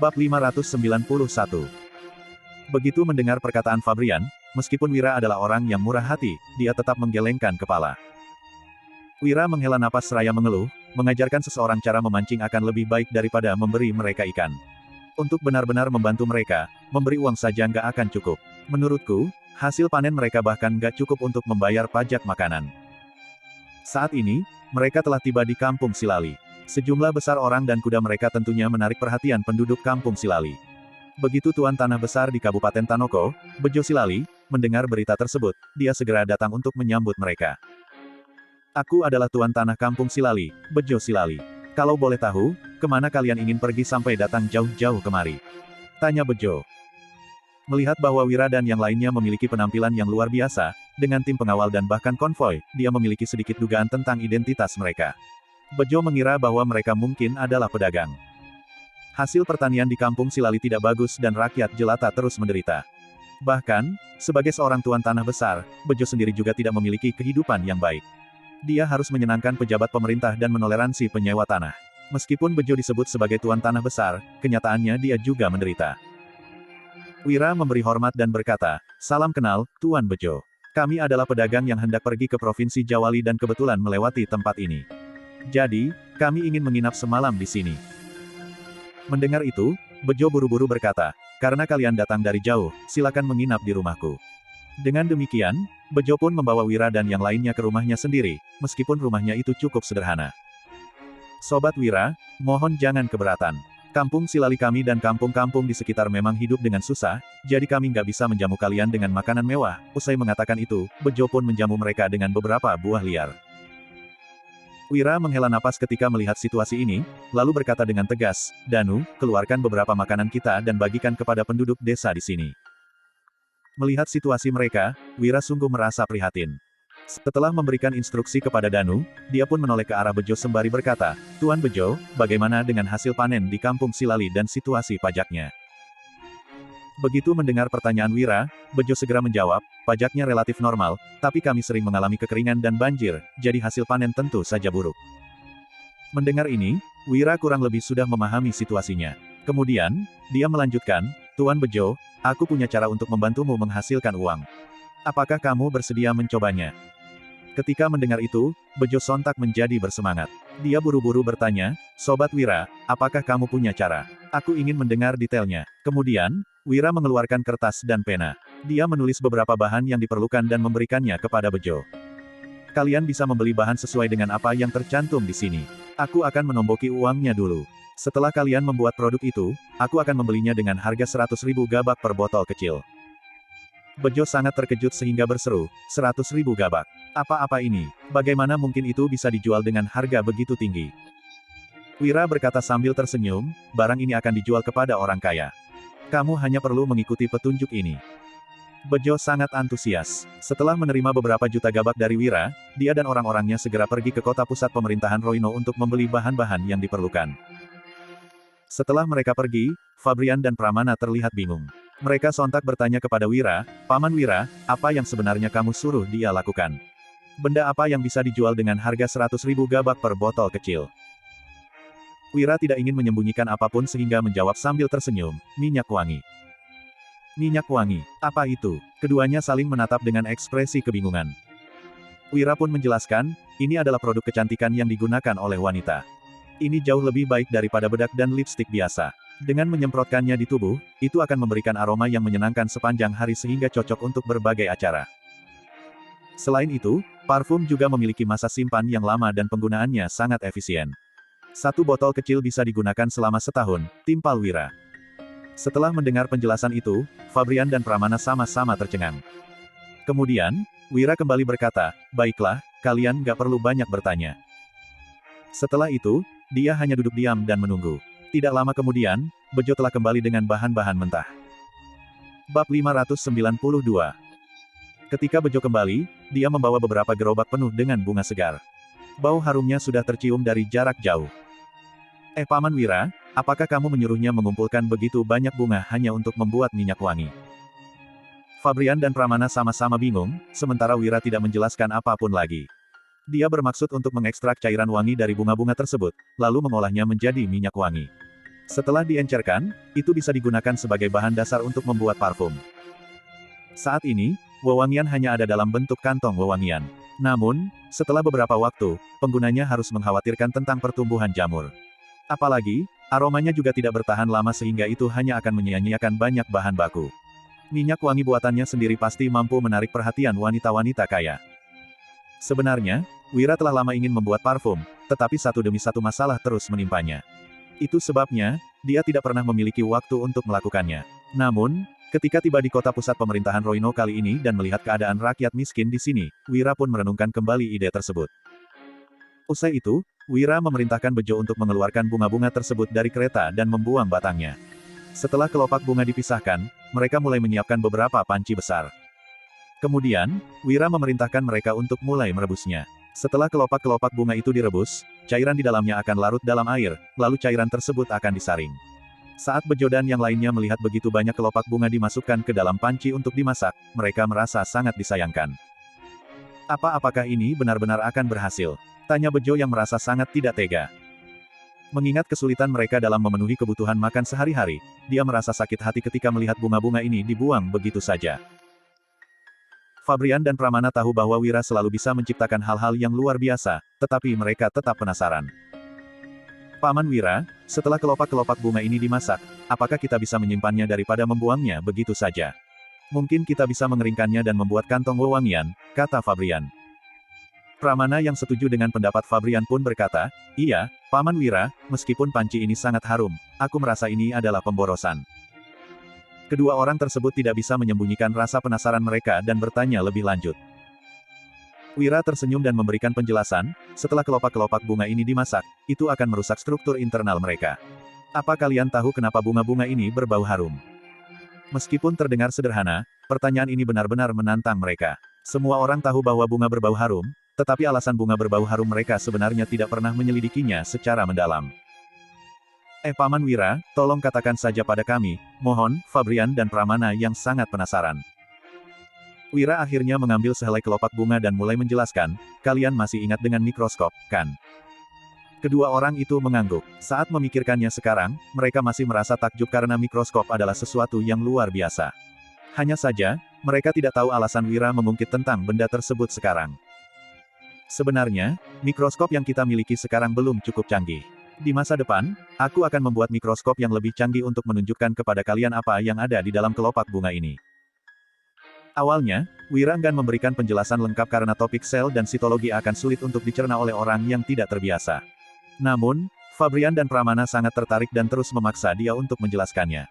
Bab 591. Begitu mendengar perkataan Fabrian, meskipun Wira adalah orang yang murah hati, dia tetap menggelengkan kepala. Wira menghela napas seraya mengeluh, mengajarkan seseorang cara memancing akan lebih baik daripada memberi mereka ikan. Untuk benar-benar membantu mereka, memberi uang saja nggak akan cukup. Menurutku, hasil panen mereka bahkan nggak cukup untuk membayar pajak makanan. Saat ini, mereka telah tiba di Kampung Silali. Sejumlah besar orang dan kuda mereka tentunya menarik perhatian penduduk Kampung Silali. Begitu Tuan Tanah Besar di Kabupaten Tanoko, Bejo Silali, mendengar berita tersebut, dia segera datang untuk menyambut mereka. Aku adalah Tuan Tanah Kampung Silali, Bejo Silali. Kalau boleh tahu, kemana kalian ingin pergi sampai datang jauh-jauh kemari? Tanya Bejo. Melihat bahwa Wira dan yang lainnya memiliki penampilan yang luar biasa, dengan tim pengawal dan bahkan konvoi, dia memiliki sedikit dugaan tentang identitas mereka. Bejo mengira bahwa mereka mungkin adalah pedagang. Hasil pertanian di Kampung Silali tidak bagus dan rakyat jelata terus menderita. Bahkan, sebagai seorang Tuan Tanah Besar, Bejo sendiri juga tidak memiliki kehidupan yang baik. Dia harus menyenangkan pejabat pemerintah dan menoleransi penyewa tanah. Meskipun Bejo disebut sebagai Tuan Tanah Besar, kenyataannya dia juga menderita. Wira memberi hormat dan berkata, "Salam kenal, Tuan Bejo. Kami adalah pedagang yang hendak pergi ke Provinsi Jawali dan kebetulan melewati tempat ini. Jadi, kami ingin menginap semalam di sini." Mendengar itu, Bejo buru-buru berkata, "Karena kalian datang dari jauh, silakan menginap di rumahku." Dengan demikian, Bejo pun membawa Wira dan yang lainnya ke rumahnya sendiri, meskipun rumahnya itu cukup sederhana. "Sobat Wira, mohon jangan keberatan. Kampung Silali kami dan kampung-kampung di sekitar memang hidup dengan susah, jadi kami nggak bisa menjamu kalian dengan makanan mewah." Usai mengatakan itu, Bejo pun menjamu mereka dengan beberapa buah liar. Wira menghela napas ketika melihat situasi ini, lalu berkata dengan tegas, "Danu, keluarkan beberapa makanan kita dan bagikan kepada penduduk desa di sini." Melihat situasi mereka, Wira sungguh merasa prihatin. Setelah memberikan instruksi kepada Danu, dia pun menoleh ke arah Bejo sembari berkata, "Tuan Bejo, bagaimana dengan hasil panen di Kampung Silali dan situasi pajaknya?" Begitu mendengar pertanyaan Wira, Bejo segera menjawab, "Pajaknya relatif normal, tapi kami sering mengalami kekeringan dan banjir, jadi hasil panen tentu saja buruk." Mendengar ini, Wira kurang lebih sudah memahami situasinya. Kemudian, dia melanjutkan, "Tuan Bejo, aku punya cara untuk membantumu menghasilkan uang. Apakah kamu bersedia mencobanya?" Ketika mendengar itu, Bejo sontak menjadi bersemangat. Dia buru-buru bertanya, "Sobat Wira, apakah kamu punya cara? Aku ingin mendengar detailnya." Kemudian, Wira mengeluarkan kertas dan pena. Dia menulis beberapa bahan yang diperlukan dan memberikannya kepada Bejo. "Kalian bisa membeli bahan sesuai dengan apa yang tercantum di sini. Aku akan menomboki uangnya dulu. Setelah kalian membuat produk itu, aku akan membelinya dengan harga 100.000 gabak per botol kecil." Bejo sangat terkejut sehingga berseru, 100.000 gabak. Apa-apa ini? Bagaimana mungkin itu bisa dijual dengan harga begitu tinggi? Wira berkata sambil tersenyum, "Barang ini akan dijual kepada orang kaya. Kamu hanya perlu mengikuti petunjuk ini." Bejo sangat antusias. Setelah menerima beberapa juta gabak dari Wira, dia dan orang-orangnya segera pergi ke kota pusat pemerintahan Roino untuk membeli bahan-bahan yang diperlukan. Setelah mereka pergi, Fabrian dan Pramana terlihat bingung. Mereka sontak bertanya kepada Wira, "Paman Wira, apa yang sebenarnya kamu suruh dia lakukan? Benda apa yang bisa dijual dengan harga 100.000 gabak per botol kecil?" Wira tidak ingin menyembunyikan apapun sehingga menjawab sambil tersenyum, "Minyak wangi." "Minyak wangi? Apa itu?" Keduanya saling menatap dengan ekspresi kebingungan. Wira pun menjelaskan, "Ini adalah produk kecantikan yang digunakan oleh wanita. Ini jauh lebih baik daripada bedak dan lipstik biasa. Dengan menyemprotkannya di tubuh, itu akan memberikan aroma yang menyenangkan sepanjang hari sehingga cocok untuk berbagai acara. Selain itu, parfum juga memiliki masa simpan yang lama dan penggunaannya sangat efisien. Satu botol kecil bisa digunakan selama setahun," timpal Wira. Setelah mendengar penjelasan itu, Fabrian dan Pramana sama-sama tercengang. Kemudian, Wira kembali berkata, "Baiklah, kalian nggak perlu banyak bertanya." Setelah itu, dia hanya duduk diam dan menunggu. Tidak lama kemudian, Bejo telah kembali dengan bahan-bahan mentah. Bab 592. Ketika Bejo kembali, dia membawa beberapa gerobak penuh dengan bunga segar. Bau harumnya sudah tercium dari jarak jauh. Paman Wira, apakah kamu menyuruhnya mengumpulkan begitu banyak bunga hanya untuk membuat minyak wangi?" Fabrian dan Pramana sama-sama bingung, sementara Wira tidak menjelaskan apapun lagi. Dia bermaksud untuk mengekstrak cairan wangi dari bunga-bunga tersebut, lalu mengolahnya menjadi minyak wangi. Setelah diencerkan, itu bisa digunakan sebagai bahan dasar untuk membuat parfum. Saat ini, wewangian hanya ada dalam bentuk kantong wewangian. Namun, setelah beberapa waktu, penggunanya harus mengkhawatirkan tentang pertumbuhan jamur. Apalagi, aromanya juga tidak bertahan lama sehingga itu hanya akan menyia-nyiakan banyak bahan baku. Minyak wangi buatannya sendiri pasti mampu menarik perhatian wanita-wanita kaya. Sebenarnya, Wira telah lama ingin membuat parfum, tetapi satu demi satu masalah terus menimpanya. Itu sebabnya, dia tidak pernah memiliki waktu untuk melakukannya. Namun, ketika tiba di kota pusat pemerintahan Roino kali ini dan melihat keadaan rakyat miskin di sini, Wira pun merenungkan kembali ide tersebut. Usai itu, Wira memerintahkan Bejo untuk mengeluarkan bunga-bunga tersebut dari kereta dan membuang batangnya. Setelah kelopak bunga dipisahkan, mereka mulai menyiapkan beberapa panci besar. Kemudian, Wira memerintahkan mereka untuk mulai merebusnya. Setelah kelopak-kelopak bunga itu direbus, cairan di dalamnya akan larut dalam air, lalu cairan tersebut akan disaring. Saat Bejo dan yang lainnya melihat begitu banyak kelopak bunga dimasukkan ke dalam panci untuk dimasak, mereka merasa sangat disayangkan. Apakah ini benar-benar akan berhasil? Tanya Bejo yang merasa sangat tidak tega. Mengingat kesulitan mereka dalam memenuhi kebutuhan makan sehari-hari, dia merasa sakit hati ketika melihat bunga-bunga ini dibuang begitu saja. Fabrian dan Pramana tahu bahwa Wira selalu bisa menciptakan hal-hal yang luar biasa, tetapi mereka tetap penasaran. Paman Wira, setelah kelopak-kelopak bunga ini dimasak, apakah kita bisa menyimpannya daripada membuangnya begitu saja? Mungkin kita bisa mengeringkannya dan membuat kantong wewangian, kata Fabrian. Pramana yang setuju dengan pendapat Fabrian pun berkata, iya, Paman Wira, meskipun panci ini sangat harum, aku merasa ini adalah pemborosan. Kedua orang tersebut tidak bisa menyembunyikan rasa penasaran mereka dan bertanya lebih lanjut. Wira tersenyum dan memberikan penjelasan, setelah kelopak-kelopak bunga ini dimasak, itu akan merusak struktur internal mereka. Apa kalian tahu kenapa bunga-bunga ini berbau harum? Meskipun terdengar sederhana, pertanyaan ini benar-benar menantang mereka. Semua orang tahu bahwa bunga berbau harum, tetapi alasan bunga berbau harum mereka sebenarnya tidak pernah menyelidikinya secara mendalam. Paman Wira, tolong katakan saja pada kami, mohon, Fabrian dan Pramana yang sangat penasaran. Wira akhirnya mengambil sehelai kelopak bunga dan mulai menjelaskan, kalian masih ingat dengan mikroskop, kan? Kedua orang itu mengangguk. Saat memikirkannya sekarang, mereka masih merasa takjub karena mikroskop adalah sesuatu yang luar biasa. Hanya saja, mereka tidak tahu alasan Wira mengungkit tentang benda tersebut sekarang. Sebenarnya, mikroskop yang kita miliki sekarang belum cukup canggih. Di masa depan, aku akan membuat mikroskop yang lebih canggih untuk menunjukkan kepada kalian apa yang ada di dalam kelopak bunga ini. Awalnya, Wira enggan memberikan penjelasan lengkap karena topik sel dan sitologi akan sulit untuk dicerna oleh orang yang tidak terbiasa. Namun, Fabrian dan Pramana sangat tertarik dan terus memaksa dia untuk menjelaskannya.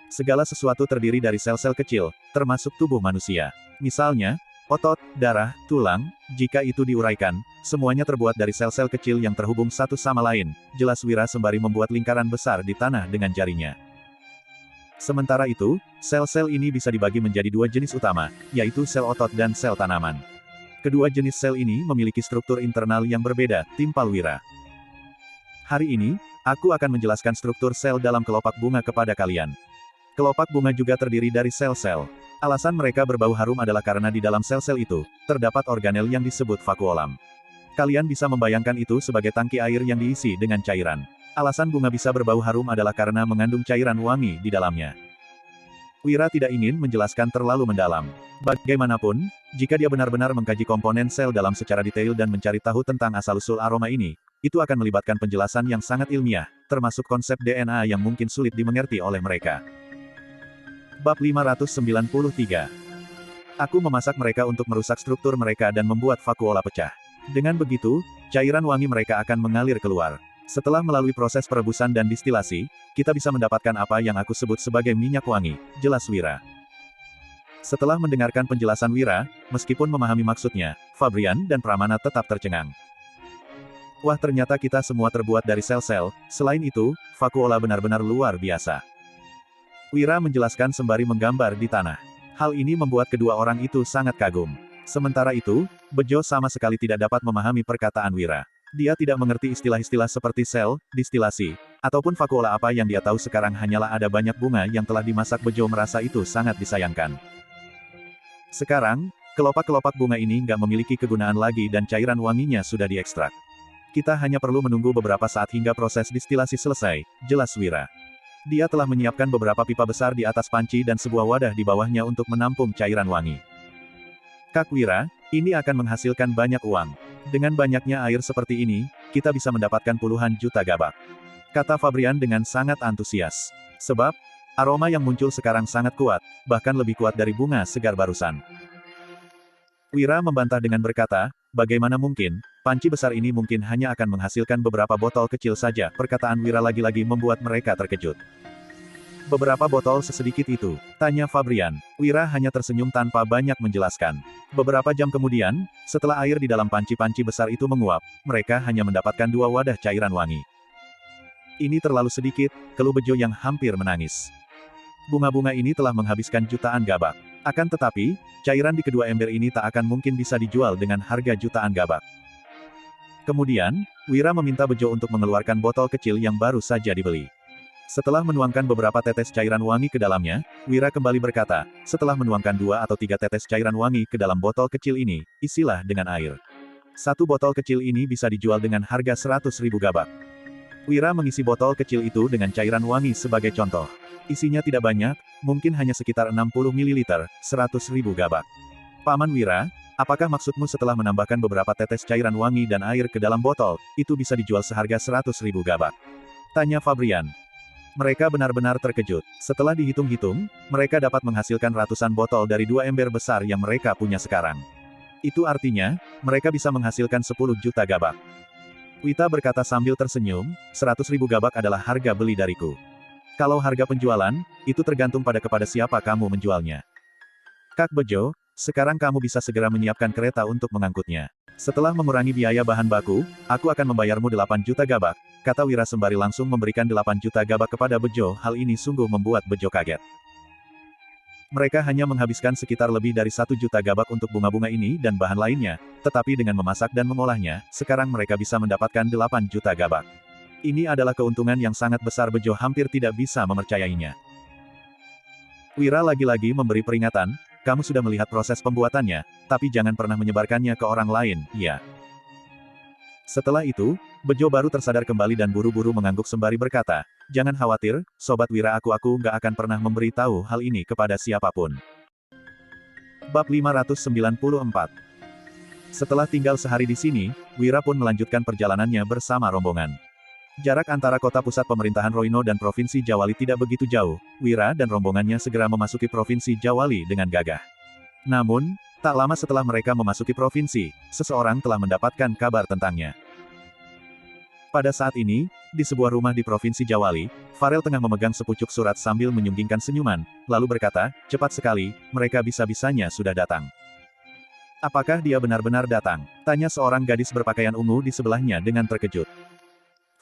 Segala sesuatu terdiri dari sel-sel kecil, termasuk tubuh manusia. Misalnya, otot, darah, tulang, jika itu diuraikan, semuanya terbuat dari sel-sel kecil yang terhubung satu sama lain, jelas Wira sembari membuat lingkaran besar di tanah dengan jarinya. Sementara itu, sel-sel ini bisa dibagi menjadi dua jenis utama, yaitu sel otot dan sel tanaman. Kedua jenis sel ini memiliki struktur internal yang berbeda, timpal Wira. Hari ini, aku akan menjelaskan struktur sel dalam kelopak bunga kepada kalian. Kelopak bunga juga terdiri dari sel-sel. Alasan mereka berbau harum adalah karena di dalam sel-sel itu, terdapat organel yang disebut vakuolam. Kalian bisa membayangkan itu sebagai tangki air yang diisi dengan cairan. Alasan bunga bisa berbau harum adalah karena mengandung cairan wangi di dalamnya. Wira tidak ingin menjelaskan terlalu mendalam. Bagaimanapun, jika dia benar-benar mengkaji komponen sel dalam secara detail dan mencari tahu tentang asal-usul aroma ini, itu akan melibatkan penjelasan yang sangat ilmiah, termasuk konsep DNA yang mungkin sulit dimengerti oleh mereka. Bab 593. Aku memasak mereka untuk merusak struktur mereka dan membuat vakuola pecah. Dengan begitu, cairan wangi mereka akan mengalir keluar. Setelah melalui proses perebusan dan distilasi, kita bisa mendapatkan apa yang aku sebut sebagai minyak wangi, jelas Wira. Setelah mendengarkan penjelasan Wira, meskipun memahami maksudnya, Fabrian dan Pramana tetap tercengang. Wah, ternyata kita semua terbuat dari sel-sel, selain itu, vakuola benar-benar luar biasa. Wira menjelaskan sembari menggambar di tanah. Hal ini membuat kedua orang itu sangat kagum. Sementara itu, Bejo sama sekali tidak dapat memahami perkataan Wira. Dia tidak mengerti istilah-istilah seperti sel, distilasi, ataupun vakuola. Apa yang dia tahu sekarang hanyalah ada banyak bunga yang telah dimasak. Bejo merasa itu sangat disayangkan. Sekarang, kelopak-kelopak bunga ini nggak memiliki kegunaan lagi dan cairan wanginya sudah diekstrak. Kita hanya perlu menunggu beberapa saat hingga proses distilasi selesai, jelas Wira. Dia telah menyiapkan beberapa pipa besar di atas panci dan sebuah wadah di bawahnya untuk menampung cairan wangi. Kak Wira, ini akan menghasilkan banyak uang. Dengan banyaknya air seperti ini, kita bisa mendapatkan puluhan juta gabak. Kata Fabrian dengan sangat antusias. Sebab, aroma yang muncul sekarang sangat kuat, bahkan lebih kuat dari bunga segar barusan. Wira membantah dengan berkata, bagaimana mungkin, panci besar ini mungkin hanya akan menghasilkan beberapa botol kecil saja. Perkataan Wira lagi-lagi membuat mereka terkejut. Beberapa botol sesedikit itu? Tanya Fabrian. Wira hanya tersenyum tanpa banyak menjelaskan. Beberapa jam kemudian, setelah air di dalam panci-panci besar itu menguap, mereka hanya mendapatkan 2 wadah cairan wangi. Ini terlalu sedikit, keluh Bejo yang hampir menangis. Bunga-bunga ini telah menghabiskan jutaan gabak. Akan tetapi, cairan di kedua ember ini tak akan mungkin bisa dijual dengan harga jutaan gabak. Kemudian, Wira meminta Bejo untuk mengeluarkan botol kecil yang baru saja dibeli. Setelah menuangkan beberapa tetes cairan wangi ke dalamnya, Wira kembali berkata, setelah menuangkan 2 atau 3 tetes cairan wangi ke dalam botol kecil ini, isilah dengan air. 1 botol kecil ini bisa dijual dengan harga 100.000 gabak. Wira mengisi botol kecil itu dengan cairan wangi sebagai contoh. Isinya tidak banyak, mungkin hanya sekitar 60 ml, 100.000 gabak. Paman Wira, apakah maksudmu setelah menambahkan beberapa tetes cairan wangi dan air ke dalam botol, itu bisa dijual seharga 100.000 gabak? Tanya Fabrian. Mereka benar-benar terkejut. Setelah dihitung-hitung, mereka dapat menghasilkan ratusan botol dari 2 ember besar yang mereka punya sekarang. Itu artinya, mereka bisa menghasilkan 10 juta gabak. Wita berkata sambil tersenyum, 100.000 gabak adalah harga beli dariku. Kalau harga penjualan, itu tergantung kepada siapa kamu menjualnya. Kak Bejo, sekarang kamu bisa segera menyiapkan kereta untuk mengangkutnya. Setelah mengurangi biaya bahan baku, aku akan membayarmu 8 juta gabak, kata Wira sembari langsung memberikan 8 juta gabak kepada Bejo. Hal ini sungguh membuat Bejo kaget. Mereka hanya menghabiskan sekitar lebih dari 1 juta gabak untuk bunga-bunga ini dan bahan lainnya, tetapi dengan memasak dan mengolahnya, sekarang mereka bisa mendapatkan 8 juta gabak. Ini adalah keuntungan yang sangat besar. Bejo hampir tidak bisa mempercayainya. Wira lagi-lagi memberi peringatan, kamu sudah melihat proses pembuatannya, tapi jangan pernah menyebarkannya ke orang lain, ya. Setelah itu, Bejo baru tersadar kembali dan buru-buru mengangguk sembari berkata, jangan khawatir, Sobat Wira, aku nggak akan pernah memberitahu hal ini kepada siapapun. Bab 594. Setelah tinggal sehari di sini, Wira pun melanjutkan perjalanannya bersama rombongan. Jarak antara kota pusat pemerintahan Roino dan Provinsi Jawali tidak begitu jauh, Wira dan rombongannya segera memasuki Provinsi Jawali dengan gagah. Namun, tak lama setelah mereka memasuki provinsi, seseorang telah mendapatkan kabar tentangnya. Pada saat ini, di sebuah rumah di Provinsi Jawali, Farel tengah memegang sepucuk surat sambil menyunggingkan senyuman, lalu berkata, cepat sekali, mereka bisa-bisanya sudah datang. Apakah dia benar-benar datang? Tanya seorang gadis berpakaian ungu di sebelahnya dengan terkejut.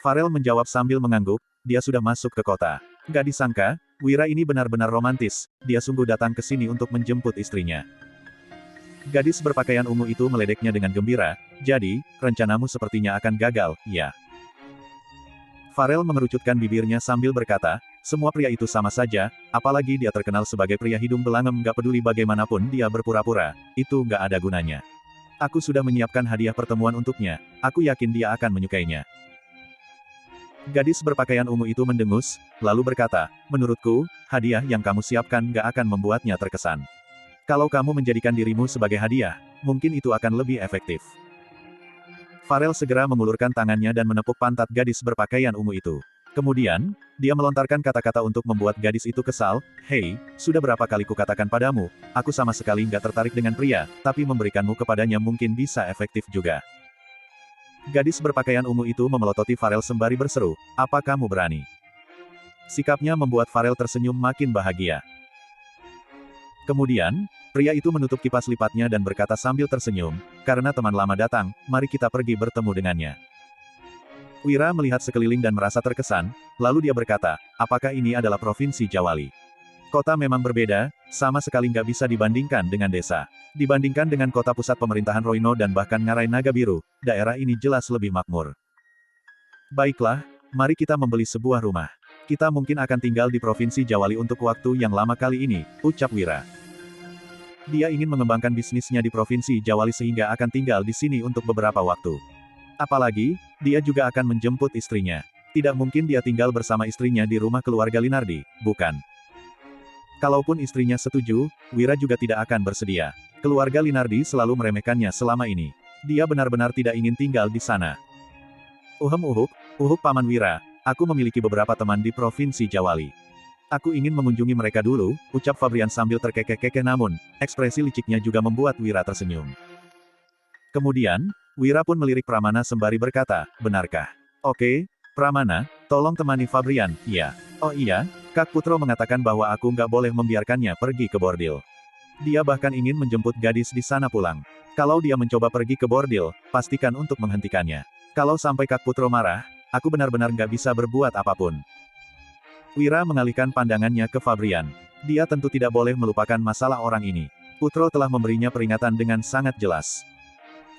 Farel menjawab sambil mengangguk, dia sudah masuk ke kota. Gak disangka, Wira ini benar-benar romantis, dia sungguh datang ke sini untuk menjemput istrinya. Gadis berpakaian ungu itu meledeknya dengan gembira, jadi, rencanamu sepertinya akan gagal, ya. Farel mengerucutkan bibirnya sambil berkata, semua pria itu sama saja, apalagi dia terkenal sebagai pria hidung belangem. Gak peduli bagaimanapun dia berpura-pura, itu gak ada gunanya. Aku sudah menyiapkan hadiah pertemuan untuknya, aku yakin dia akan menyukainya. Gadis berpakaian ungu itu mendengus, lalu berkata, menurutku, hadiah yang kamu siapkan gak akan membuatnya terkesan. Kalau kamu menjadikan dirimu sebagai hadiah, mungkin itu akan lebih efektif. Farel segera mengulurkan tangannya dan menepuk pantat gadis berpakaian ungu itu. Kemudian, dia melontarkan kata-kata untuk membuat gadis itu kesal, hei, sudah berapa kali kukatakan padamu, aku sama sekali nggak tertarik dengan pria, tapi memberikanmu kepadanya mungkin bisa efektif juga. Gadis berpakaian ungu itu memelototi Farel sembari berseru, apa kamu berani? Sikapnya membuat Farel tersenyum makin bahagia. Kemudian, pria itu menutup kipas lipatnya dan berkata sambil tersenyum, karena teman lama datang, mari kita pergi bertemu dengannya. Wira melihat sekeliling dan merasa terkesan, lalu dia berkata, apakah ini adalah Provinsi Jawali? Kota memang berbeda, sama sekali nggak bisa dibandingkan dengan desa. Dibandingkan dengan kota pusat pemerintahan Roino dan bahkan Ngarai Naga Biru, daerah ini jelas lebih makmur. Baiklah, mari kita membeli sebuah rumah. Kita mungkin akan tinggal di Provinsi Jawali untuk waktu yang lama kali ini, ucap Wira. Dia ingin mengembangkan bisnisnya di Provinsi Jawali sehingga akan tinggal di sini untuk beberapa waktu. Apalagi, dia juga akan menjemput istrinya. Tidak mungkin dia tinggal bersama istrinya di rumah keluarga Linardi, bukan? Kalaupun istrinya setuju, Wira juga tidak akan bersedia. Keluarga Linardi selalu meremehkannya selama ini. Dia benar-benar tidak ingin tinggal di sana. Uhuk Paman Wira, aku memiliki beberapa teman di Provinsi Jawali. Aku ingin mengunjungi mereka dulu, ucap Fabrian sambil terkekeh-kekeh, namun, ekspresi liciknya juga membuat Wira tersenyum. Kemudian, Wira pun melirik Pramana sembari berkata, benarkah? Oke, Pramana, tolong temani Fabrian, iya. Oh iya, Kak Putro mengatakan bahwa aku nggak boleh membiarkannya pergi ke bordil. Dia bahkan ingin menjemput gadis di sana pulang. Kalau dia mencoba pergi ke bordil, pastikan untuk menghentikannya. Kalau sampai Kak Putro marah, aku benar-benar nggak bisa berbuat apapun. Wira mengalihkan pandangannya ke Fabrian. Dia tentu tidak boleh melupakan masalah orang ini. Putro telah memberinya peringatan dengan sangat jelas.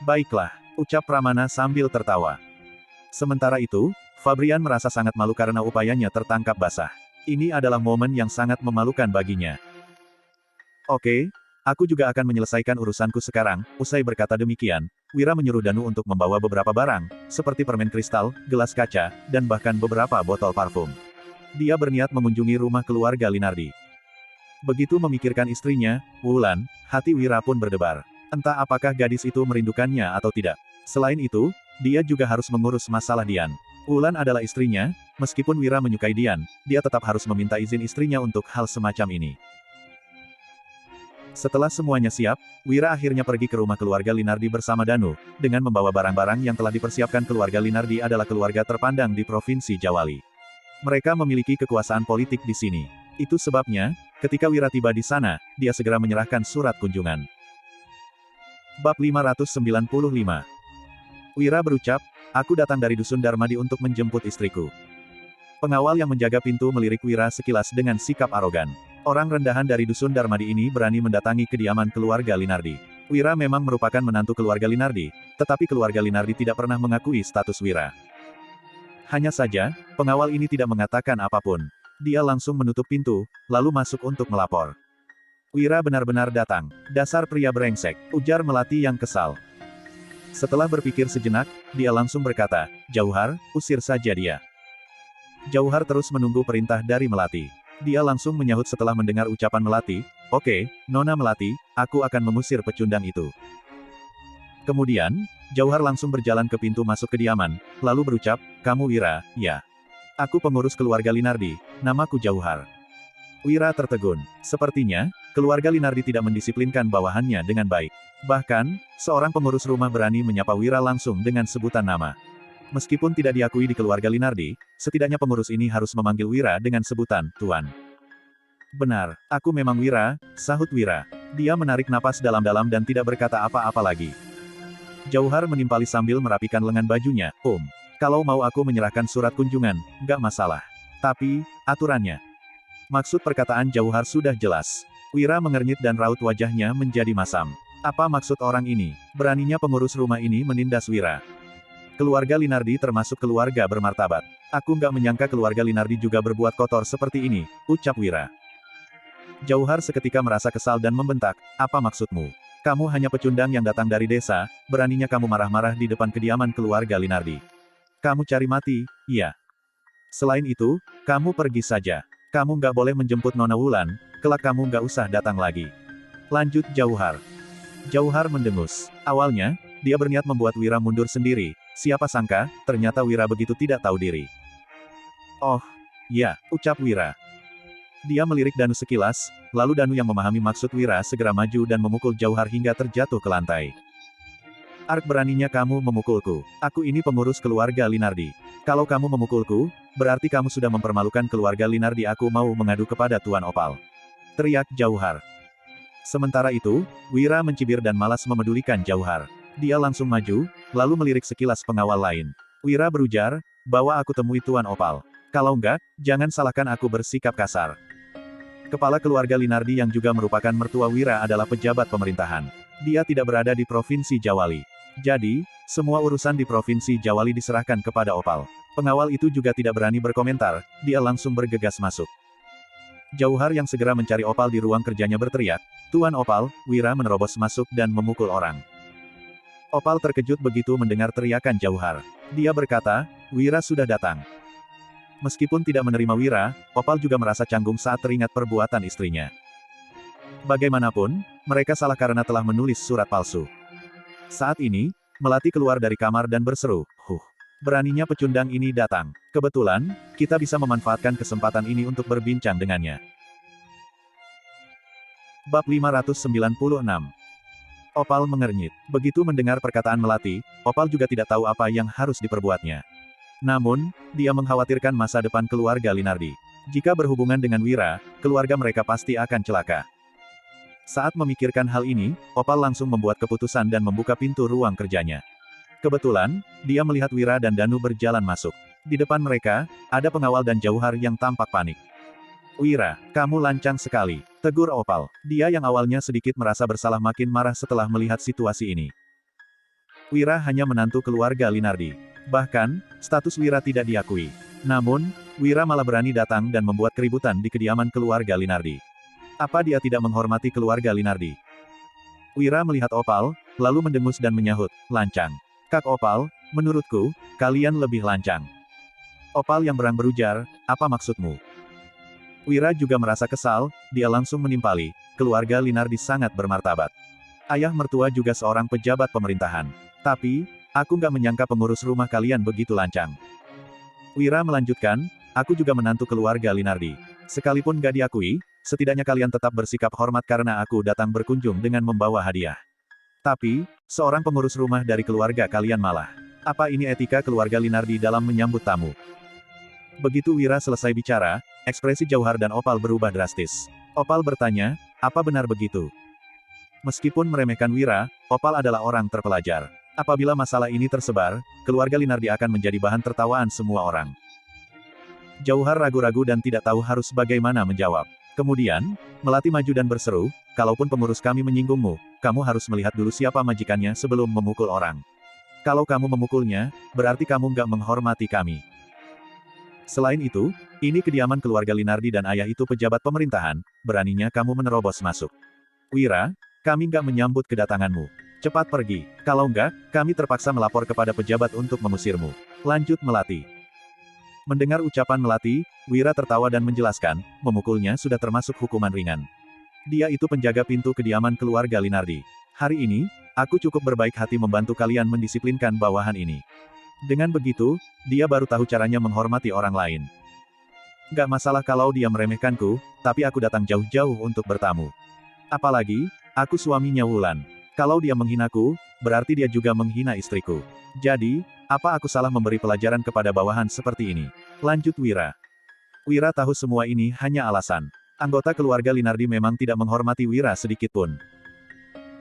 Baiklah, ucap Pramana sambil tertawa. Sementara itu, Fabrian merasa sangat malu karena upayanya tertangkap basah. Ini adalah momen yang sangat memalukan baginya. Oke, aku juga akan menyelesaikan urusanku sekarang. Usai berkata demikian, Wira menyuruh Danu untuk membawa beberapa barang, seperti permen kristal, gelas kaca, dan bahkan beberapa botol parfum. Dia berniat mengunjungi rumah keluarga Linardi. Begitu memikirkan istrinya, Wulan, hati Wira pun berdebar. Entah apakah gadis itu merindukannya atau tidak. Selain itu, dia juga harus mengurus masalah Dian. Wulan adalah istrinya, meskipun Wira menyukai Dian, dia tetap harus meminta izin istrinya untuk hal semacam ini. Setelah semuanya siap, Wira akhirnya pergi ke rumah keluarga Linardi bersama Danu, dengan membawa barang-barang yang telah dipersiapkan. Keluarga Linardi adalah keluarga terpandang di Provinsi Jawali. Mereka memiliki kekuasaan politik di sini. Itu sebabnya, ketika Wira tiba di sana, dia segera menyerahkan surat kunjungan. Bab 595. Wira berucap, aku datang dari Dusun Darmadi untuk menjemput istriku. Pengawal yang menjaga pintu melirik Wira sekilas dengan sikap arogan. Orang rendahan dari Dusun Darmadi ini berani mendatangi kediaman keluarga Linardi. Wira memang merupakan menantu keluarga Linardi, tetapi keluarga Linardi tidak pernah mengakui status Wira. Hanya saja, pengawal ini tidak mengatakan apapun. Dia langsung menutup pintu, lalu masuk untuk melapor. Wira benar-benar datang. Dasar pria brengsek, ujar Melati yang kesal. Setelah berpikir sejenak, dia langsung berkata, Jauhar, usir saja dia. Jauhar terus menunggu perintah dari Melati. Dia langsung menyahut setelah mendengar ucapan Melati, oke, Nona Melati, aku akan mengusir pecundang itu. Kemudian, Jauhar langsung berjalan ke pintu masuk kediaman, lalu berucap, kamu Wira, ya. Aku pengurus keluarga Linardi, namaku Jauhar. Wira tertegun. Sepertinya, keluarga Linardi tidak mendisiplinkan bawahannya dengan baik. Bahkan, seorang pengurus rumah berani menyapa Wira langsung dengan sebutan nama. Meskipun tidak diakui di keluarga Linardi, setidaknya pengurus ini harus memanggil Wira dengan sebutan, Tuan. Benar, aku memang Wira, sahut Wira. Dia menarik napas dalam-dalam dan tidak berkata apa-apa lagi. Jauhar menimpali sambil merapikan lengan bajunya, kalau mau aku menyerahkan surat kunjungan, nggak masalah. Tapi, aturannya. Maksud perkataan Jauhar sudah jelas. Wira mengernyit dan raut wajahnya menjadi masam. Apa maksud orang ini? Beraninya pengurus rumah ini menindas Wira. Keluarga Linardi termasuk keluarga bermartabat. Aku nggak menyangka keluarga Linardi juga berbuat kotor seperti ini, ucap Wira. Jauhar seketika merasa kesal dan membentak, apa maksudmu? Kamu hanya pecundang yang datang dari desa, beraninya kamu marah-marah di depan kediaman keluarga Linardi. Kamu cari mati, iya. Selain itu, kamu pergi saja. Kamu nggak boleh menjemput Nona Wulan, kelak kamu nggak usah datang lagi. Lanjut Jauhar. Jauhar mendengus. Awalnya, dia berniat membuat Wira mundur sendiri, siapa sangka, ternyata Wira begitu tidak tahu diri. Oh, ya, ucap Wira. Dia melirik Danu sekilas, lalu Danu yang memahami maksud Wira segera maju dan memukul Jauhar hingga terjatuh ke lantai. Ark, beraninya kamu memukulku. Aku ini pengurus keluarga Linardi. Kalau kamu memukulku, berarti kamu sudah mempermalukan keluarga Linardi. Aku mau mengadu kepada Tuan Opal. Teriak Jauhar. Sementara itu, Wira mencibir dan malas memedulikan Jauhar. Dia langsung maju, lalu melirik sekilas pengawal lain. Wira berujar, bawa aku temui Tuan Opal. Kalau enggak, jangan salahkan aku bersikap kasar. Kepala keluarga Linardi yang juga merupakan mertua Wira adalah pejabat pemerintahan. Dia tidak berada di Provinsi Jawali. Jadi, semua urusan di Provinsi Jawali diserahkan kepada Opal. Pengawal itu juga tidak berani berkomentar, dia langsung bergegas masuk. Jauhar yang segera mencari Opal di ruang kerjanya berteriak, Tuan Opal, Wira menerobos masuk dan memukul orang. Opal terkejut begitu mendengar teriakan Jauhar. Dia berkata, Wira sudah datang. Meskipun tidak menerima Wira, Opal juga merasa canggung saat teringat perbuatan istrinya. Bagaimanapun, mereka salah karena telah menulis surat palsu. Saat ini, Melati keluar dari kamar dan berseru, beraninya pecundang ini datang. Kebetulan, kita bisa memanfaatkan kesempatan ini untuk berbincang dengannya. Bab 596. Opal mengernyit. Begitu mendengar perkataan Melati, Opal juga tidak tahu apa yang harus diperbuatnya. Namun, dia mengkhawatirkan masa depan keluarga Linardi. Jika berhubungan dengan Wira, keluarga mereka pasti akan celaka. Saat memikirkan hal ini, Opal langsung membuat keputusan dan membuka pintu ruang kerjanya. Kebetulan, dia melihat Wira dan Danu berjalan masuk. Di depan mereka, ada pengawal dan Jauhar yang tampak panik. Wira, kamu lancang sekali, tegur Opal. Dia yang awalnya sedikit merasa bersalah makin marah setelah melihat situasi ini. Wira hanya menantu keluarga Linardi. Bahkan, status Wira tidak diakui. Namun, Wira malah berani datang dan membuat keributan di kediaman keluarga Linardi. Apa dia tidak menghormati keluarga Linardi? Wira melihat Opal, lalu mendengus dan menyahut, lancang. Kak Opal, menurutku, kalian lebih lancang. Opal yang berang berujar, apa maksudmu? Wira juga merasa kesal, dia langsung menimpali, keluarga Linardi sangat bermartabat. Ayah mertua juga seorang pejabat pemerintahan. Tapi, aku nggak menyangka pengurus rumah kalian begitu lancang. Wira melanjutkan, aku juga menantu keluarga Linardi. Sekalipun nggak diakui, setidaknya kalian tetap bersikap hormat karena aku datang berkunjung dengan membawa hadiah. Tapi, seorang pengurus rumah dari keluarga kalian malah. Apa ini etika keluarga Linardi dalam menyambut tamu? Begitu Wira selesai bicara, ekspresi Jauhar dan Opal berubah drastis. Opal bertanya, apa benar begitu? Meskipun meremehkan Wira, Opal adalah orang terpelajar. Apabila masalah ini tersebar, keluarga Linardi akan menjadi bahan tertawaan semua orang. Jauhar ragu-ragu dan tidak tahu harus bagaimana menjawab. Kemudian, Melati maju dan berseru, kalaupun pengurus kami menyinggungmu, kamu harus melihat dulu siapa majikannya sebelum memukul orang. Kalau kamu memukulnya, berarti kamu nggak menghormati kami. Selain itu, ini kediaman keluarga Linardi dan ayah itu pejabat pemerintahan, beraninya kamu menerobos masuk. Wira, kami nggak menyambut kedatanganmu. Cepat pergi, kalau nggak, kami terpaksa melapor kepada pejabat untuk mengusirmu. Lanjut Melati. Mendengar ucapan Melati, Wira tertawa dan menjelaskan, memukulnya sudah termasuk hukuman ringan. Dia itu penjaga pintu kediaman keluarga Linardi. Hari ini, aku cukup berbaik hati membantu kalian mendisiplinkan bawahan ini. Dengan begitu, dia baru tahu caranya menghormati orang lain. Gak masalah kalau dia meremehkanku, tapi aku datang jauh-jauh untuk bertamu. Apalagi, aku suaminya Wulan. Kalau dia menghinaku, berarti dia juga menghina istriku. Jadi, apa aku salah memberi pelajaran kepada bawahan seperti ini? Lanjut Wira. Wira tahu semua ini hanya alasan. Anggota keluarga Linardi memang tidak menghormati Wira sedikitpun.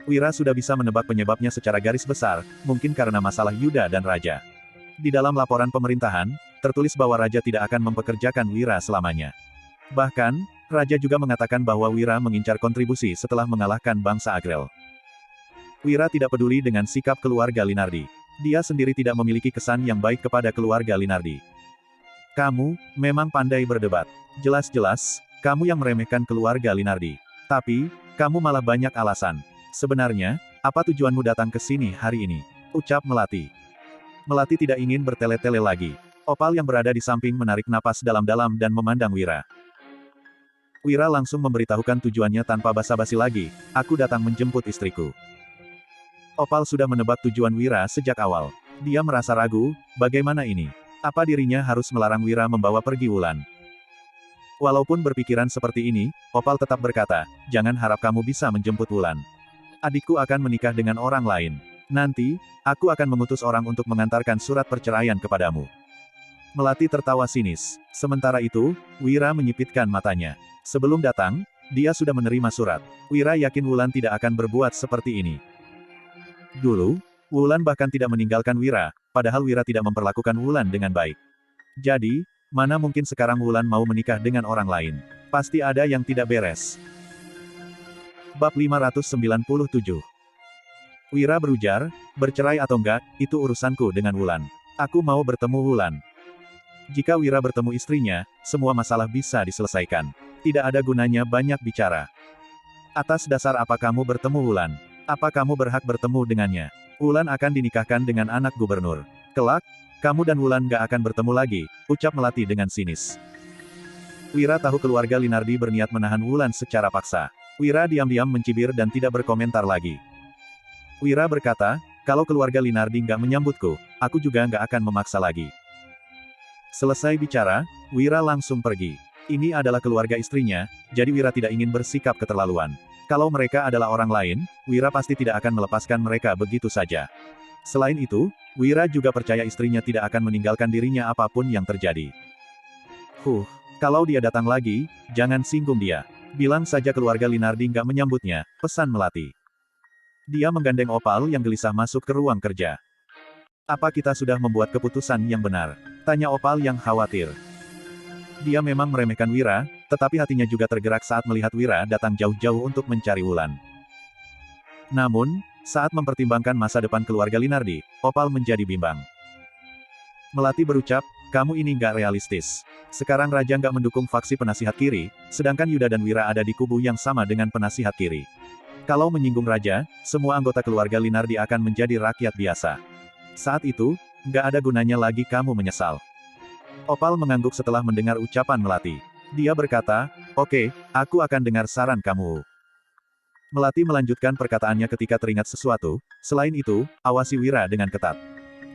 Wira sudah bisa menebak penyebabnya secara garis besar, mungkin karena masalah Yuda dan Raja. Di dalam laporan pemerintahan, tertulis bahwa Raja tidak akan mempekerjakan Wira selamanya. Bahkan, Raja juga mengatakan bahwa Wira mengincar kontribusi setelah mengalahkan bangsa Agrel. Wira tidak peduli dengan sikap keluarga Linardi. Dia sendiri tidak memiliki kesan yang baik kepada keluarga Linardi. Kamu, memang pandai berdebat. Jelas-jelas, kamu yang meremehkan keluarga Linardi. Tapi, kamu malah banyak alasan. Sebenarnya, apa tujuanmu datang ke sini hari ini? Ucap Melati. Melati tidak ingin bertele-tele lagi. Opal yang berada di samping menarik napas dalam-dalam dan memandang Wira. Wira langsung memberitahukan tujuannya tanpa basa-basi lagi, aku datang menjemput istriku. Opal sudah menebak tujuan Wira sejak awal. Dia merasa ragu, bagaimana ini? Apa dirinya harus melarang Wira membawa pergi Wulan? Walaupun berpikiran seperti ini, Opal tetap berkata, jangan harap kamu bisa menjemput Wulan. Adikku akan menikah dengan orang lain. Nanti, aku akan mengutus orang untuk mengantarkan surat perceraian kepadamu. Melati tertawa sinis. Sementara itu, Wira menyipitkan matanya. Sebelum datang, dia sudah menerima surat. Wira yakin Wulan tidak akan berbuat seperti ini. Dulu, Wulan bahkan tidak meninggalkan Wira, padahal Wira tidak memperlakukan Wulan dengan baik. Jadi, mana mungkin sekarang Wulan mau menikah dengan orang lain? Pasti ada yang tidak beres. Bab 597. Wira berujar, bercerai atau enggak, itu urusanku dengan Wulan. Aku mau bertemu Wulan. Jika Wira bertemu istrinya, semua masalah bisa diselesaikan. Tidak ada gunanya banyak bicara. Atas dasar apa kamu bertemu Wulan? Apa kamu berhak bertemu dengannya? Wulan akan dinikahkan dengan anak gubernur. Kelak, Kamu dan Wulan gak akan bertemu lagi, ucap Melati dengan sinis. Wira tahu keluarga Linardi berniat menahan Wulan secara paksa. Wira diam-diam mencibir dan tidak berkomentar lagi. Wira berkata, kalau keluarga Linardi nggak menyambutku, aku juga nggak akan memaksa lagi. Selesai bicara, Wira langsung pergi. Ini adalah keluarga istrinya, jadi Wira tidak ingin bersikap keterlaluan. Kalau mereka adalah orang lain, Wira pasti tidak akan melepaskan mereka begitu saja. Selain itu, Wira juga percaya istrinya tidak akan meninggalkan dirinya apapun yang terjadi. Kalau dia datang lagi, jangan singgung dia. Bilang saja keluarga Linardi nggak menyambutnya, pesan Melati. Dia menggandeng Opal yang gelisah masuk ke ruang kerja. Apa kita sudah membuat keputusan yang benar? Tanya Opal yang khawatir. Dia memang meremehkan Wira, tetapi hatinya juga tergerak saat melihat Wira datang jauh-jauh untuk mencari Wulan. Namun, saat mempertimbangkan masa depan keluarga Linardi, Opal menjadi bimbang. Melati berucap, kamu ini nggak realistis. Sekarang Raja nggak mendukung faksi penasihat kiri, sedangkan Yuda dan Wira ada di kubu yang sama dengan penasihat kiri. Kalau menyinggung Raja, semua anggota keluarga Linardi akan menjadi rakyat biasa. Saat itu, nggak ada gunanya lagi kamu menyesal. Opal mengangguk setelah mendengar ucapan Melati. Dia berkata, oke, aku akan dengar saran kamu. Melati melanjutkan perkataannya ketika teringat sesuatu, selain itu, awasi Wira dengan ketat.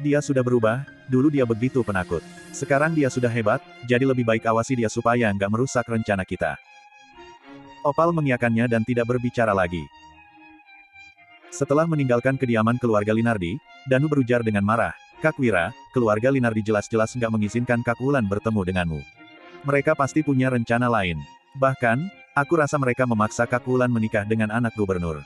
Dia sudah berubah, dulu dia begitu penakut. Sekarang dia sudah hebat, jadi lebih baik awasi dia supaya nggak merusak rencana kita. Opal mengiyakannya dan tidak berbicara lagi. Setelah meninggalkan kediaman keluarga Linardi, Danu berujar dengan marah, Kak Wira, keluarga Linardi jelas-jelas nggak mengizinkan Kak Wulan bertemu denganmu. Mereka pasti punya rencana lain. Bahkan, aku rasa mereka memaksa Kak Wulan menikah dengan anak gubernur.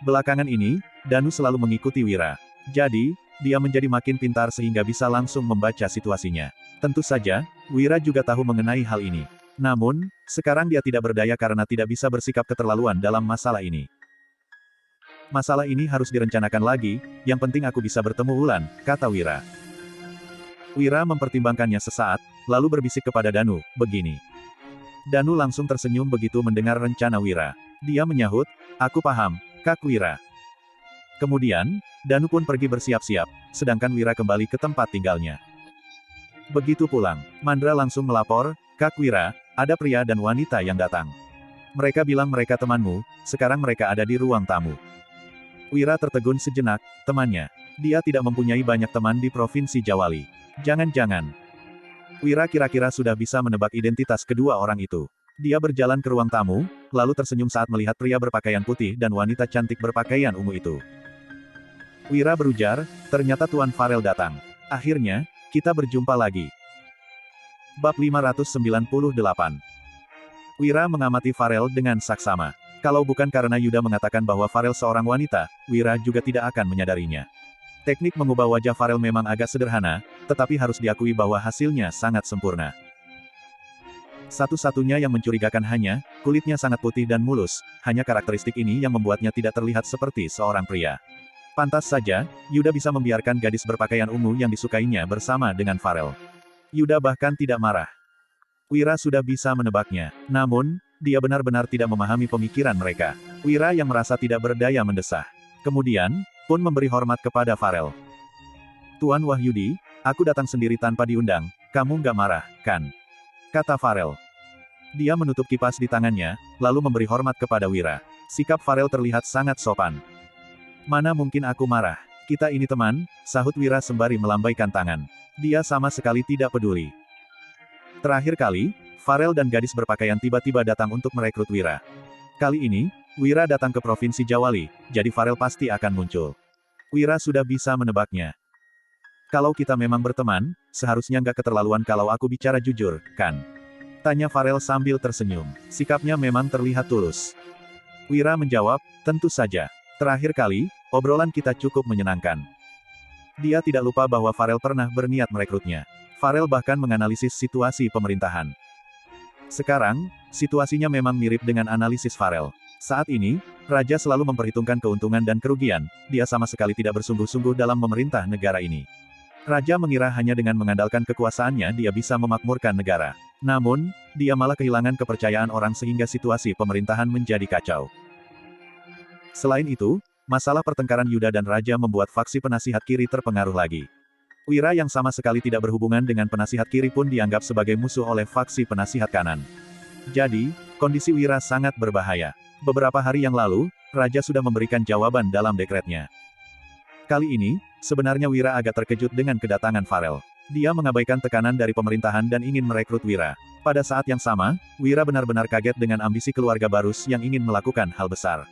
Belakangan ini, Danu selalu mengikuti Wira. Jadi, dia menjadi makin pintar sehingga bisa langsung membaca situasinya. Tentu saja, Wira juga tahu mengenai hal ini. Namun, sekarang dia tidak berdaya karena tidak bisa bersikap keterlaluan dalam masalah ini. Masalah ini harus direncanakan lagi, yang penting aku bisa bertemu Wulan, kata Wira. Wira mempertimbangkannya sesaat, lalu berbisik kepada Danu, begini. Danu langsung tersenyum begitu mendengar rencana Wira. Dia menyahut, aku paham, Kak Wira. Kemudian, Danu pun pergi bersiap-siap, sedangkan Wira kembali ke tempat tinggalnya. Begitu pulang, Mandra langsung melapor, Kak Wira, ada pria dan wanita yang datang. Mereka bilang mereka temanmu, sekarang mereka ada di ruang tamu. Wira tertegun sejenak, temannya. Dia tidak mempunyai banyak teman di Provinsi Jawali. Jangan-jangan. Wira kira-kira sudah bisa menebak identitas kedua orang itu. Dia berjalan ke ruang tamu, lalu tersenyum saat melihat pria berpakaian putih dan wanita cantik berpakaian ungu itu. Wira berujar, ternyata Tuan Farel datang. Akhirnya, kita berjumpa lagi. Bab 598. Wira mengamati Farel dengan saksama. Kalau bukan karena Yuda mengatakan bahwa Farel seorang wanita, Wira juga tidak akan menyadarinya. Teknik mengubah wajah Farel memang agak sederhana, tetapi harus diakui bahwa hasilnya sangat sempurna. Satu-satunya yang mencurigakan hanya, kulitnya sangat putih dan mulus, hanya karakteristik ini yang membuatnya tidak terlihat seperti seorang pria. Pantas saja, Yuda bisa membiarkan gadis berpakaian ungu yang disukainya bersama dengan Farel. Yuda bahkan tidak marah. Wira sudah bisa menebaknya. Namun, dia benar-benar tidak memahami pemikiran mereka. Wira yang merasa tidak berdaya mendesah. Kemudian, pun memberi hormat kepada Farel. Tuan Wahyudi, aku datang sendiri tanpa diundang, kamu nggak marah, kan? Kata Farel. Dia menutup kipas di tangannya, lalu memberi hormat kepada Wira. Sikap Farel terlihat sangat sopan. Mana mungkin aku marah? Kita ini teman, sahut Wira sembari melambaikan tangan. Dia sama sekali tidak peduli. Terakhir kali, Farel dan gadis berpakaian tiba-tiba datang untuk merekrut Wira. Kali ini, Wira datang ke Provinsi Jawali, jadi Farel pasti akan muncul. Wira sudah bisa menebaknya. Kalau kita memang berteman, seharusnya nggak keterlaluan kalau aku bicara jujur, kan? Tanya Farel sambil tersenyum. Sikapnya memang terlihat tulus. Wira menjawab, tentu saja. Terakhir kali, obrolan kita cukup menyenangkan. Dia tidak lupa bahwa Farel pernah berniat merekrutnya. Farel bahkan menganalisis situasi pemerintahan. Sekarang, situasinya memang mirip dengan analisis Farel. Saat ini, Raja selalu memperhitungkan keuntungan dan kerugian, dia sama sekali tidak bersungguh-sungguh dalam memerintah negara ini. Raja mengira hanya dengan mengandalkan kekuasaannya dia bisa memakmurkan negara. Namun, dia malah kehilangan kepercayaan orang sehingga situasi pemerintahan menjadi kacau. Selain itu, masalah pertengkaran Yuda dan Raja membuat faksi penasihat kiri terpengaruh lagi. Wira yang sama sekali tidak berhubungan dengan penasihat kiri pun dianggap sebagai musuh oleh faksi penasihat kanan. Jadi, kondisi Wira sangat berbahaya. Beberapa hari yang lalu, Raja sudah memberikan jawaban dalam dekretnya. Kali ini, sebenarnya Wira agak terkejut dengan kedatangan Farel. Dia mengabaikan tekanan dari pemerintahan dan ingin merekrut Wira. Pada saat yang sama, Wira benar-benar kaget dengan ambisi keluarga Barus yang ingin melakukan hal besar.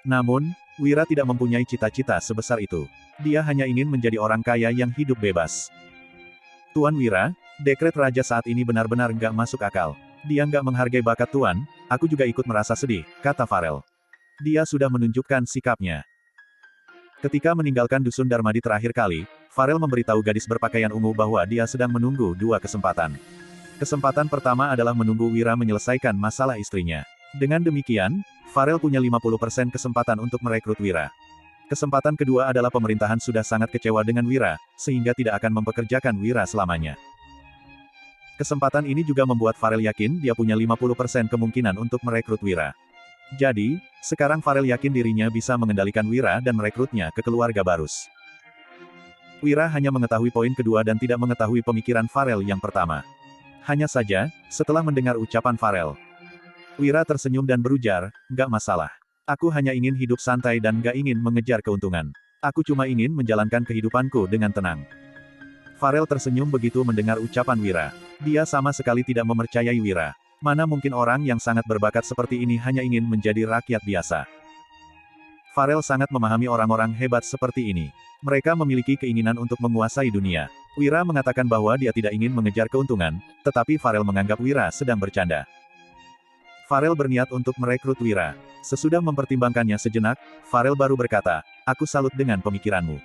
Namun, Wira tidak mempunyai cita-cita sebesar itu. Dia hanya ingin menjadi orang kaya yang hidup bebas. Tuan Wira, dekret Raja saat ini benar-benar nggak masuk akal. Dia nggak menghargai bakat Tuan, aku juga ikut merasa sedih, kata Farel. Dia sudah menunjukkan sikapnya. Ketika meninggalkan dusun Darmadi terakhir kali, Farel memberitahu gadis berpakaian ungu bahwa dia sedang menunggu dua kesempatan. Kesempatan pertama adalah menunggu Wira menyelesaikan masalah istrinya. Dengan demikian, Farel punya 50% kesempatan untuk merekrut Wira. Kesempatan kedua adalah pemerintahan sudah sangat kecewa dengan Wira, sehingga tidak akan mempekerjakan Wira selamanya. Kesempatan ini juga membuat Farel yakin dia punya 50% kemungkinan untuk merekrut Wira. Jadi, sekarang Farel yakin dirinya bisa mengendalikan Wira dan merekrutnya ke keluarga Barus. Wira hanya mengetahui poin kedua dan tidak mengetahui pemikiran Farel yang pertama. Hanya saja, setelah mendengar ucapan Farel, Wira tersenyum dan berujar, "Nggak masalah. Aku hanya ingin hidup santai dan nggak ingin mengejar keuntungan. Aku cuma ingin menjalankan kehidupanku dengan tenang." Farel tersenyum begitu mendengar ucapan Wira. Dia sama sekali tidak mempercayai Wira. Mana mungkin orang yang sangat berbakat seperti ini hanya ingin menjadi rakyat biasa. Farel sangat memahami orang-orang hebat seperti ini. Mereka memiliki keinginan untuk menguasai dunia. Wira mengatakan bahwa dia tidak ingin mengejar keuntungan, tetapi Farel menganggap Wira sedang bercanda. Farel berniat untuk merekrut Wira. Sesudah mempertimbangkannya sejenak, Farel baru berkata, "Aku salut dengan pemikiranmu.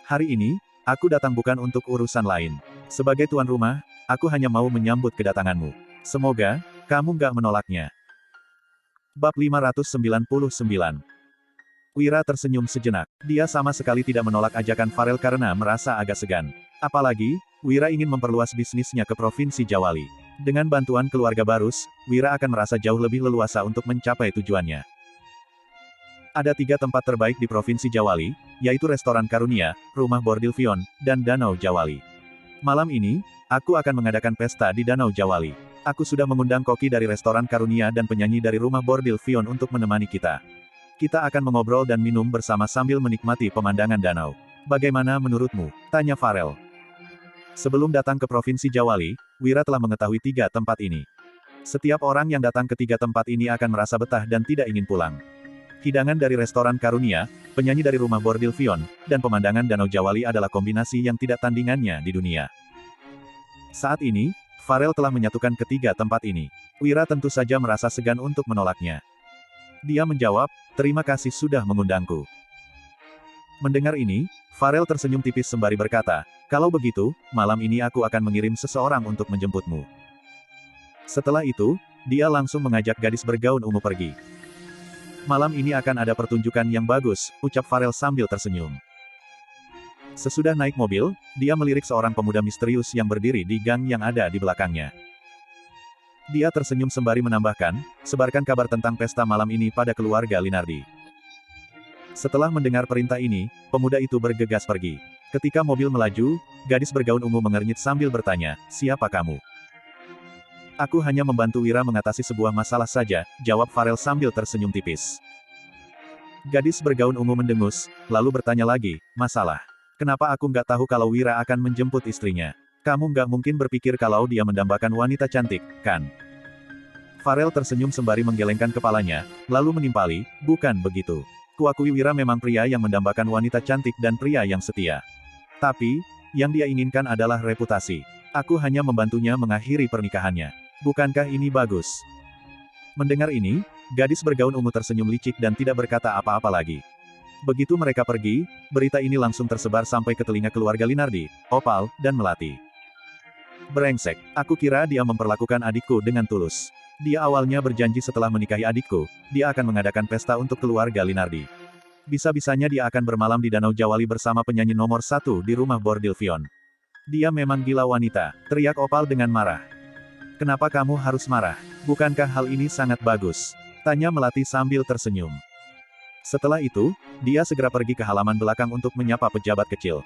Hari ini, aku datang bukan untuk urusan lain. Sebagai tuan rumah, aku hanya mau menyambut kedatanganmu. Semoga, kamu nggak menolaknya." Bab 599. Wira tersenyum sejenak. Dia sama sekali tidak menolak ajakan Farel karena merasa agak segan. Apalagi, Wira ingin memperluas bisnisnya ke Provinsi Jawali. Dengan bantuan keluarga Barus, Wira akan merasa jauh lebih leluasa untuk mencapai tujuannya. Ada 3 tempat terbaik di Provinsi Jawali, yaitu Restoran Karunia, Rumah Bordil Vion, dan Danau Jawali. Malam ini, aku akan mengadakan pesta di Danau Jawali. Aku sudah mengundang koki dari Restoran Karunia dan penyanyi dari Rumah Bordil Vion untuk menemani kita. Kita akan mengobrol dan minum bersama sambil menikmati pemandangan danau. Bagaimana menurutmu? Tanya Farel. Sebelum datang ke Provinsi Jawali, Wira telah mengetahui 3 tempat ini. Setiap orang yang datang ke 3 tempat ini akan merasa betah dan tidak ingin pulang. Hidangan dari Restoran Karunia, penyanyi dari Rumah Bordil Vion, dan pemandangan Danau Jawali adalah kombinasi yang tidak tandingannya di dunia. Saat ini, Farel telah menyatukan ketiga tempat ini. Wira tentu saja merasa segan untuk menolaknya. Dia menjawab, "Terima kasih sudah mengundangku." Mendengar ini, Farel tersenyum tipis sembari berkata, "Kalau begitu, malam ini aku akan mengirim seseorang untuk menjemputmu." Setelah itu, dia langsung mengajak gadis bergaun ungu pergi. "Malam ini akan ada pertunjukan yang bagus," ucap Farel sambil tersenyum. Sesudah naik mobil, dia melirik seorang pemuda misterius yang berdiri di gang yang ada di belakangnya. Dia tersenyum sembari menambahkan, "Sebarkan kabar tentang pesta malam ini pada keluarga Linardi." Setelah mendengar perintah ini, pemuda itu bergegas pergi. Ketika mobil melaju, gadis bergaun ungu mengernyit sambil bertanya, "Siapa kamu?" "Aku hanya membantu Wira mengatasi sebuah masalah saja," jawab Farel sambil tersenyum tipis. Gadis bergaun ungu mendengus, lalu bertanya lagi, "Masalah? Kenapa aku nggak tahu kalau Wira akan menjemput istrinya? Kamu nggak mungkin berpikir kalau dia mendambakan wanita cantik, kan?" Farel tersenyum sembari menggelengkan kepalanya, lalu menimpali, "Bukan begitu. Kuakui Wira memang pria yang mendambakan wanita cantik dan pria yang setia. Tapi, yang dia inginkan adalah reputasi. Aku hanya membantunya mengakhiri pernikahannya. Bukankah ini bagus?" Mendengar ini, gadis bergaun ungu tersenyum licik dan tidak berkata apa-apa lagi. Begitu mereka pergi, berita ini langsung tersebar sampai ke telinga keluarga Linardi, Opal, dan Melati. "Brengsek, aku kira dia memperlakukan adikku dengan tulus. Dia awalnya berjanji setelah menikahi adikku, dia akan mengadakan pesta untuk keluarga Linardi. Bisa-bisanya dia akan bermalam di Danau Jawali bersama penyanyi nomor 1 di Rumah Bordil Vion. Dia memang gila wanita," teriak Opal dengan marah. "Kenapa kamu harus marah? Bukankah hal ini sangat bagus?" tanya Melati sambil tersenyum. Setelah itu, dia segera pergi ke halaman belakang untuk menyapa pejabat kecil.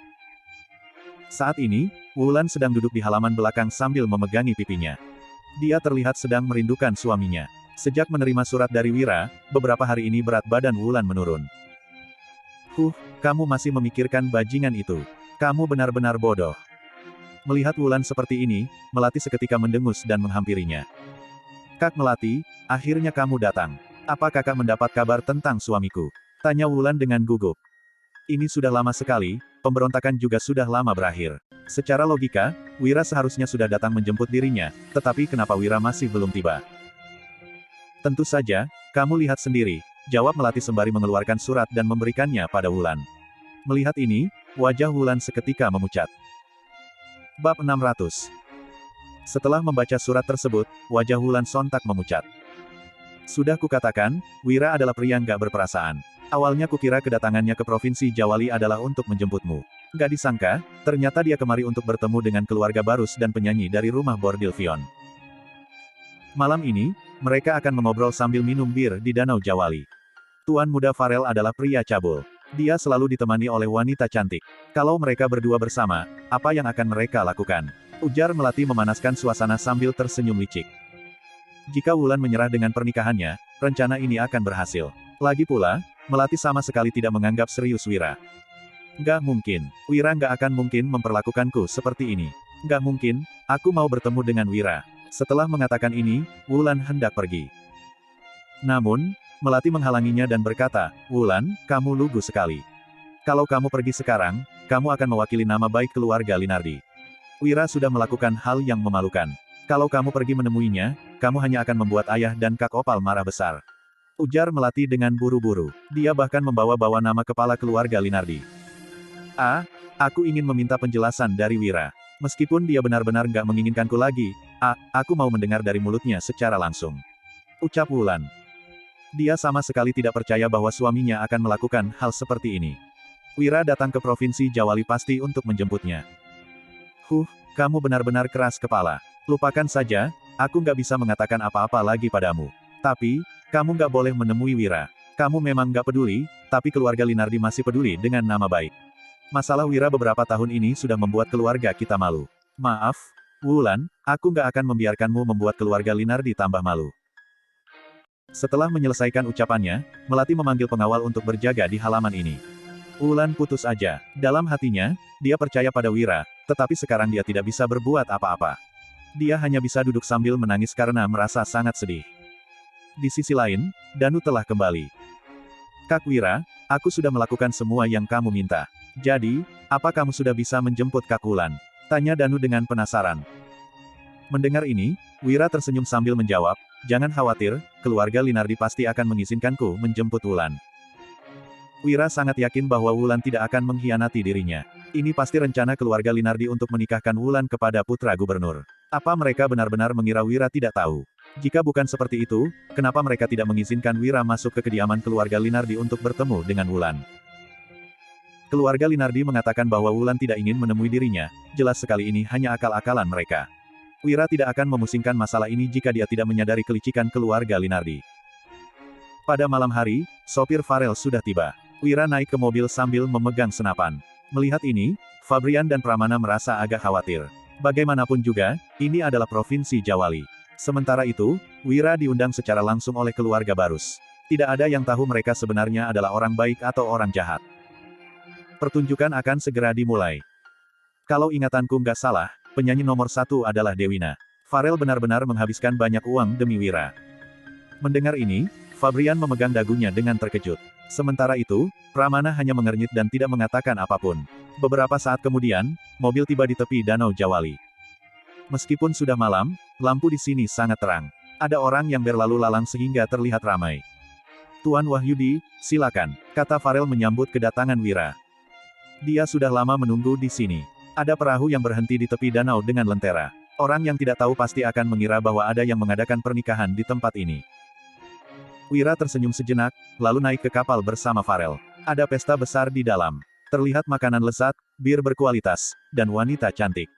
Saat ini, Wulan sedang duduk di halaman belakang sambil memegangi pipinya. Dia terlihat sedang merindukan suaminya. Sejak menerima surat dari Wira, beberapa hari ini berat badan Wulan menurun. Kamu masih memikirkan bajingan itu. Kamu benar-benar bodoh. Melihat Wulan seperti ini, Melati seketika mendengus dan menghampirinya. Kak Melati, akhirnya kamu datang. Apa kakak mendapat kabar tentang suamiku? Tanya Wulan dengan gugup. Ini sudah lama sekali, pemberontakan juga sudah lama berakhir. Secara logika, Wira seharusnya sudah datang menjemput dirinya, tetapi kenapa Wira masih belum tiba? Tentu saja, kamu lihat sendiri, jawab Melati sembari mengeluarkan surat dan memberikannya pada Wulan. Melihat ini, wajah Wulan seketika memucat. Bab 600. Setelah membaca surat tersebut, wajah Wulan sontak memucat. Sudah kukatakan, Wira adalah pria gak berperasaan. Awalnya kukira kedatangannya ke Provinsi Jawali adalah untuk menjemputmu. Gak disangka, ternyata dia kemari untuk bertemu dengan keluarga Barus dan penyanyi dari rumah bordil Vion. Malam ini, mereka akan mengobrol sambil minum bir di Danau Jawali. Tuan muda Farel adalah pria cabul. Dia selalu ditemani oleh wanita cantik. Kalau mereka berdua bersama, apa yang akan mereka lakukan? Ujar Melati memanaskan suasana sambil tersenyum licik. Jika Wulan menyerah dengan pernikahannya, rencana ini akan berhasil. Lagi pula, Melati sama sekali tidak menganggap serius Wira. Gak mungkin, Wira gak akan mungkin memperlakukanku seperti ini. Gak mungkin, aku mau bertemu dengan Wira. Setelah mengatakan ini, Wulan hendak pergi. Namun, Melati menghalanginya dan berkata, Wulan, kamu lugu sekali. Kalau kamu pergi sekarang, kamu akan mewakili nama baik keluarga Linardi. Wira sudah melakukan hal yang memalukan. Kalau kamu pergi menemuinya, kamu hanya akan membuat ayah dan Kak Opal marah besar. Ujar Melati dengan buru-buru. Dia bahkan membawa-bawa nama kepala keluarga Linardi. Aku ingin meminta penjelasan dari Wira. Meskipun dia benar-benar nggak menginginkanku lagi, aku mau mendengar dari mulutnya secara langsung. Ucap Wulan. Dia sama sekali tidak percaya bahwa suaminya akan melakukan hal seperti ini. Wira datang ke Provinsi Jawali pasti untuk menjemputnya. Kamu benar-benar keras kepala. Lupakan saja, aku nggak bisa mengatakan apa-apa lagi padamu. Tapi, kamu nggak boleh menemui Wira. Kamu memang nggak peduli, tapi keluarga Linardi masih peduli dengan nama baik. Masalah Wira beberapa tahun ini sudah membuat keluarga kita malu. Maaf, Wulan, aku nggak akan membiarkanmu membuat keluarga Linardi tambah malu. Setelah menyelesaikan ucapannya, Melati memanggil pengawal untuk berjaga di halaman ini. Wulan putus aja. Dalam hatinya, dia percaya pada Wira, tetapi sekarang dia tidak bisa berbuat apa-apa. Dia hanya bisa duduk sambil menangis karena merasa sangat sedih. Di sisi lain, Danu telah kembali. Kak Wira, aku sudah melakukan semua yang kamu minta. Jadi, apa kamu sudah bisa menjemput Kak Wulan? Tanya Danu dengan penasaran. Mendengar ini, Wira tersenyum sambil menjawab, jangan khawatir, keluarga Linardi pasti akan mengizinkanku menjemput Wulan. Wira sangat yakin bahwa Wulan tidak akan mengkhianati dirinya. Ini pasti rencana keluarga Linardi untuk menikahkan Wulan kepada putra gubernur. Apa mereka benar-benar mengira Wira tidak tahu? Jika bukan seperti itu, kenapa mereka tidak mengizinkan Wira masuk ke kediaman keluarga Linardi untuk bertemu dengan Wulan? Keluarga Linardi mengatakan bahwa Wulan tidak ingin menemui dirinya, jelas sekali ini hanya akal-akalan mereka. Wira tidak akan memusingkan masalah ini jika dia tidak menyadari kelicikan keluarga Linardi. Pada malam hari, sopir Farel sudah tiba. Wira naik ke mobil sambil memegang senapan. Melihat ini, Fabrian dan Pramana merasa agak khawatir. Bagaimanapun juga, ini adalah Provinsi Jawali. Sementara itu, Wira diundang secara langsung oleh keluarga Barus. Tidak ada yang tahu mereka sebenarnya adalah orang baik atau orang jahat. Pertunjukan akan segera dimulai. Kalau ingatanku nggak salah, penyanyi nomor 1 adalah Dewina. Farel benar-benar menghabiskan banyak uang demi Wira. Mendengar ini, Fabrian memegang dagunya dengan terkejut. Sementara itu, Pramana hanya mengernyit dan tidak mengatakan apapun. Beberapa saat kemudian, mobil tiba di tepi Danau Jawali. Meskipun sudah malam, lampu di sini sangat terang. Ada orang yang berlalu lalang sehingga terlihat ramai. Tuan Wahyudi, silakan, kata Farel menyambut kedatangan Wira. Dia sudah lama menunggu di sini. Ada perahu yang berhenti di tepi danau dengan lentera. Orang yang tidak tahu pasti akan mengira bahwa ada yang mengadakan pernikahan di tempat ini. Wira tersenyum sejenak, lalu naik ke kapal bersama Farel. Ada pesta besar di dalam. Terlihat makanan lezat, bir berkualitas, dan wanita cantik.